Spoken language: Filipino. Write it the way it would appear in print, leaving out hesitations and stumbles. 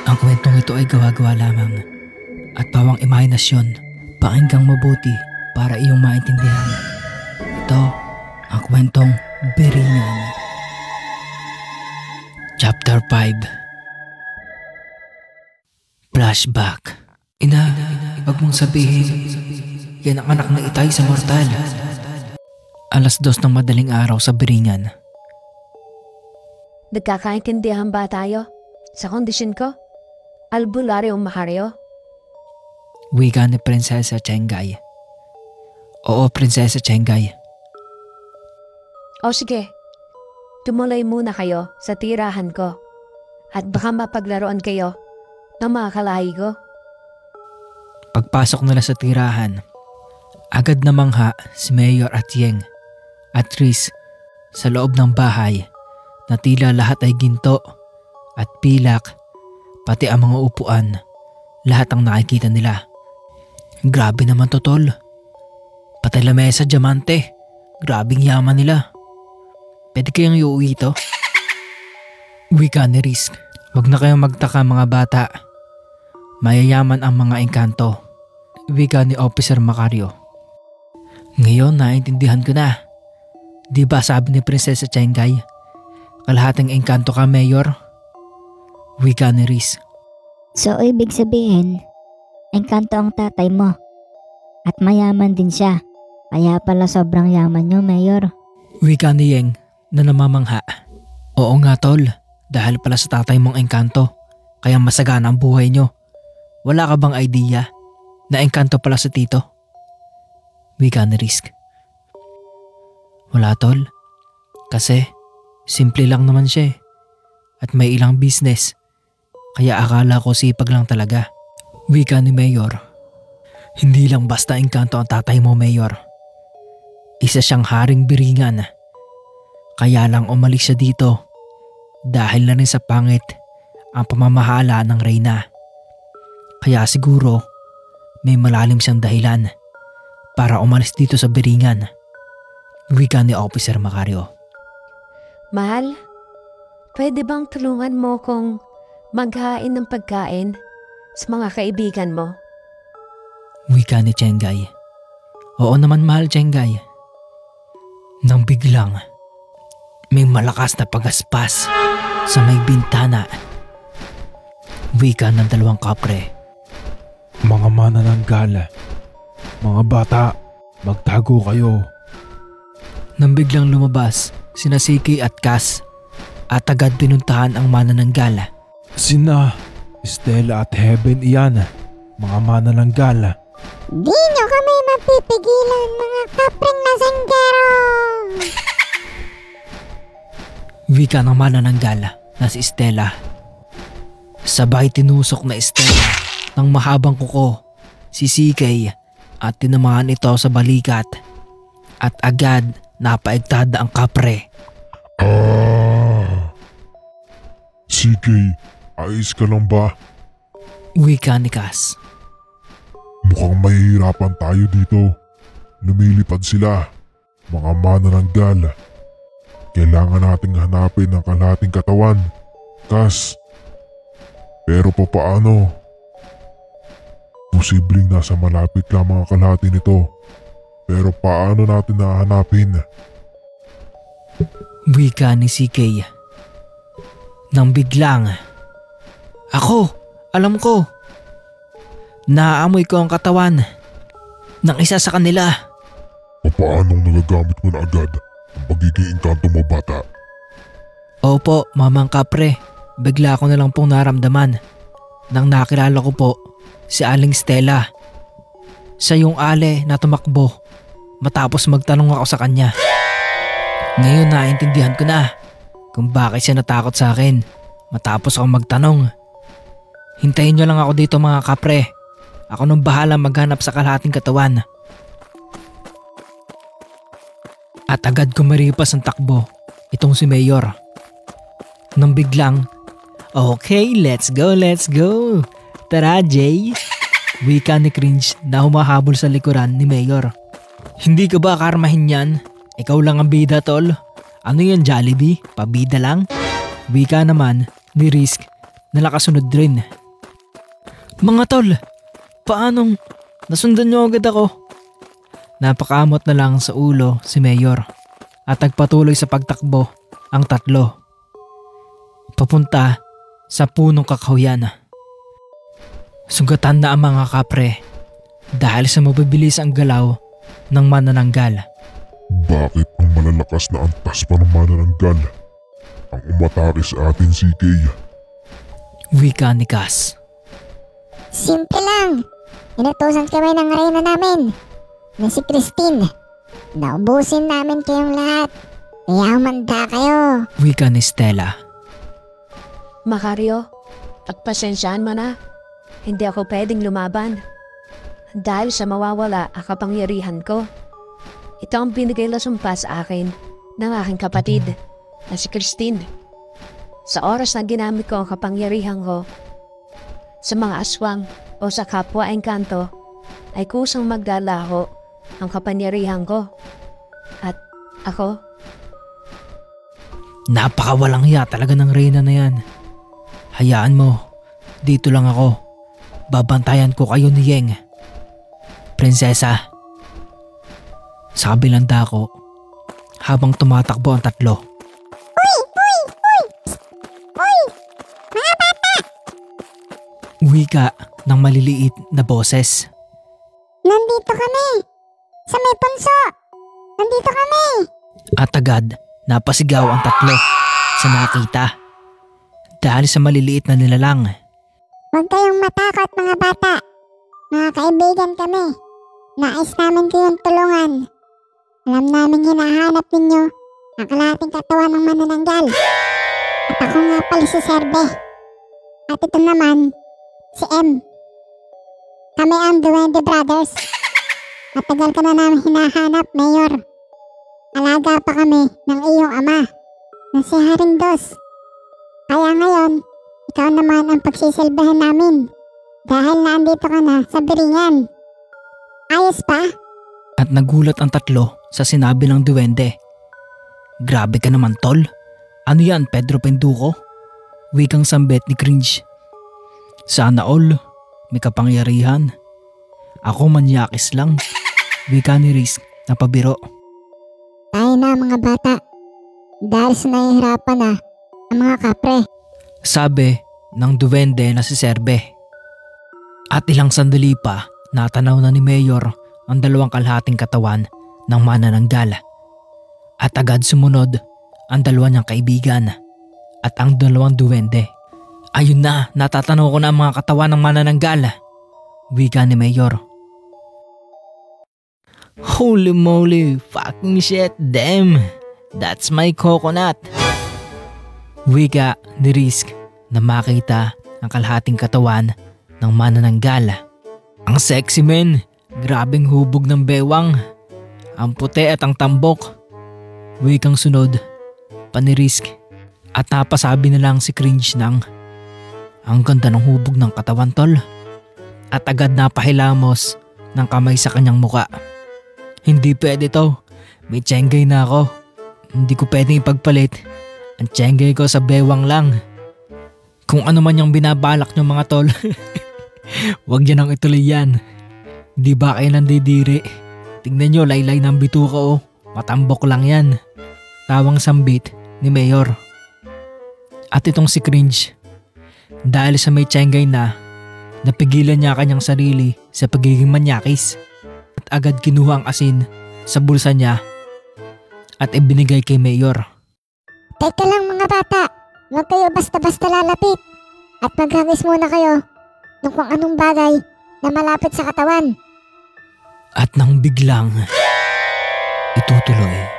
Ang kwentong ito ay gawa-gawa lamang at pawang imahinasyon. Pakinggang mabuti para iyong maintindihan. Ito ang kwentong Biringan. Chapter 5. Flashback. Ina, wag mong sabihin, yan ang anak na Itay sa mortal. 2:00 ng madaling araw sa Biringan. Nagkakaintindihan ba tayo? Sa kondisyon ko? Albularyo maharyo? Wika ni Prinsesa Chengay. Oo, Prinsesa Chengay. O sige, tumuloy muna kayo sa tirahan ko at baka mapaglaruan kayo ng mga kalahi ko. Pagpasok nila sa tirahan, agad na mangha si Mayor at Yeng at Tris sa loob ng bahay na tila lahat ay ginto at pilak, pati ang mga upuan, lahat ang nakikita nila. Grabe naman to, tol. Pati lamesa, diamante. Grabing yaman nila. Pwede kayang iuwi to? Wika ni Risk. Huwag na kayong magtaka mga bata. Mayayaman ang mga engkanto. Wika ni Officer Macario. Ngayon naintindihan ko na. Di ba sabi ni Prinsesa Chengay, kalahating engkanto ka, Mayor? Wika ni Risk. So ibig sabihin, engkanto ang tatay mo. At mayaman din siya. Kaya pala sobrang yaman niyo, Mayor. Wika ni Yeng na namamangha. Oo nga, tol. Dahil pala sa tatay mong engkanto, kaya masagana ang buhay niyo. Wala ka bang idea na engkanto pala sa tito? Wika ni Risk. Wala, tol. Kasi simple lang naman siya at may ilang business. Kaya akala ko sipag lang talaga. Wika ni Mayor. Hindi lang basta engkanto ang tatay mo, Mayor. Isa siyang haring Biringan. Kaya lang umalis siya dito dahil na rin sa pangit ang pamamahala ng reyna. Kaya siguro may malalim siyang dahilan para umalis dito sa Biringan. Wika ni Officer Macario. Mahal, pwede bang tulungan mo kong maghain ng pagkain sa mga kaibigan mo? Wika ni Chengay. Oo naman, mahal, Chengay. Nang biglang may malakas na pagaspas sa may bintana. Wika ng 2 kapre. Mga manananggal, mga bata, magtago kayo. Nang biglang lumabas sina Siki at Cass at agad pinuntahan ang manananggal. Sina Stella at Heaven iyan, mga manananggal. Di nyo kami mapipigilan, mga kapring lasanggero! Wika ng manananggal na si Stella. Sabay tinusok na Stella ng mahabang kuko si CK at tinamaan ito sa balikat at agad napaigtad ang kapre. CK, ayos ka lang ba? Wika ni Cass. Mukhang mahihirapan tayo dito. Lumilipad sila, mga manananggal. Kailangan nating hanapin ang kalahating katawan, Cass. Pero papaano? Posibleng nasa malapit lang mga kalahati nito. Pero paano natin nahanapin? Wika ni CK. Nang biglang, ako, alam ko. Naaamoy ko ang katawan ng isa sa kanila. Papaanong nagagamit mo na agad ang pagiging engkanto mo, bata? Opo, mamang kapre. Bigla ko na lang pong naramdaman nang nakilala ko po si Aling Stella. Siya yung ale na tumakbo matapos magtanong ako sa kanya. Ngayon naintindihan ko na kung bakit siya natakot sa akin matapos ako magtanong. Hintayin niyo lang ako dito, mga kapre. Ako nang bahala maghanap sa kalahating katawan. At agad kumaripas ang takbo itong si Mayor. Nang biglang, okay, let's go, let's go. Tara, Jay. Wika ni Cringe na humahabol sa likuran ni Mayor. Hindi ka ba karmahin yan? Ikaw lang ang bida, tol. Ano yan, Jollibee? Pabida lang? Wika naman ni Risk na nakasunod rin. Mga tol, paanong nasundan niyo agad ako? Napakamot na lang sa ulo si Mayor at nagpatuloy sa pagtakbo ang tatlo. Papunta sa punong kakahuyan. Sugatan na ang mga kapre dahil sa mabibilis ang galaw ng manananggal. Bakit ang malalakas na antas pa ng manananggal ang umatake sa atin, CK? Wika ni Cass. Simple lang. Inutusan kami ng reyna namin na si Christine. Naubusin namin kayong lahat. Kaya humanda kayo. Wika ni Stella. Macario, pagpasensyaan mo na. Hindi ako pwedeng lumaban. Dahil sa mawawala ang kapangyarihan ko. Ito ang binigay na sumpa sa akin ng aking kapatid na si Christine. Sa oras na ginamit ko ang kapangyarihan ko sa mga aswang o sa kapwa engkanto ay kusang maglalaho ang kapangyarihan ko. At ako, Napakawalang hiya talaga ng reyna na yan. Hayaan mo, dito lang ako. Babantayan ko kayo ni Yeng. Prinsesa. Sa kabilang dako, habang tumatakbo ang tatlo. Wika ng maliliit na boses. Nandito kami. Sa may punso. Nandito kami. At agad napasigaw ang tatlo sa nakita. Dahil sa maliliit na nilalang. Huwag kayong matakot mga bata. Mga kaibigan kami. Nais namin kayong tulungan. Alam namin hinahanap ninyo ang kalahating katawan ng manananggal. At ako nga pala si Serbe. At ito naman, si M. Kami ang Duwende Brothers. Matagal ka na namin hinahanap, Mayor. Alaga pa kami ng iyong ama, na si Haring Dos. Kaya ngayon, ikaw naman ang pagsisilbahan namin. Dahil nandito ka na sa Biringan. Ayos pa? At nagulat ang tatlo sa sinabi ng duwende. Grabe ka naman, tol. Ano yan, Pedro Penduko? Wikang sambet ni Cringe. Sana all, may kapangyarihan. Ako manyakis lang. Wika ni Risk na pabiro. Tayo na mga bata. Dahil sa nahihirapan na ang mga kapre. Sabi ng duwende na si Serbe. At ilang sandali pa, natanaw na ni Mayor ang dalawang kalahating katawan ng manananggal. At agad sumunod ang dalawa niyang kaibigan at ang dalawang duwende. Ayun na, natatanaw ko na ang mga katawan ng manananggal. Wika ni Mayor. Holy moly, fucking shit, damn. That's my coconut. Wika ni Risk na makita ang kalahating katawan ng manananggal. Ang sexy men, grabing hubog ng bewang. Ang puti at ang tambok. Wikang sunod, panirisk. At napasabi na lang si Cringe ng, ang ganda ng hubog ng katawan, tol. At agad napahilamos ng kamay sa kanyang muka. Hindi pwede to, may tsenggay na ako. Hindi ko pwedeng ipagpalit. Ang tsenggay ko sa bewang lang. Kung ano man yung binabalak nyo mga tol, huwag yan ang ituloy yan. Di ba kayo nandidiri? Tingnan nyo, laylay ng bituka oh. Matambok lang yan. Tawang sambit ni Mayor. At itong si Cringe, dahil sa may tsenggay na, napigilan niya kanyang sarili sa pagiging manyakis. At agad kinuha ang asin sa bulsa niya at ibinigay kay Mayor. Teka lang mga bata. Huwag kayo basta-basta lalapit. At maghagis muna kayo ng kung anong bagay na malapit sa katawan. At nang biglang itutuloy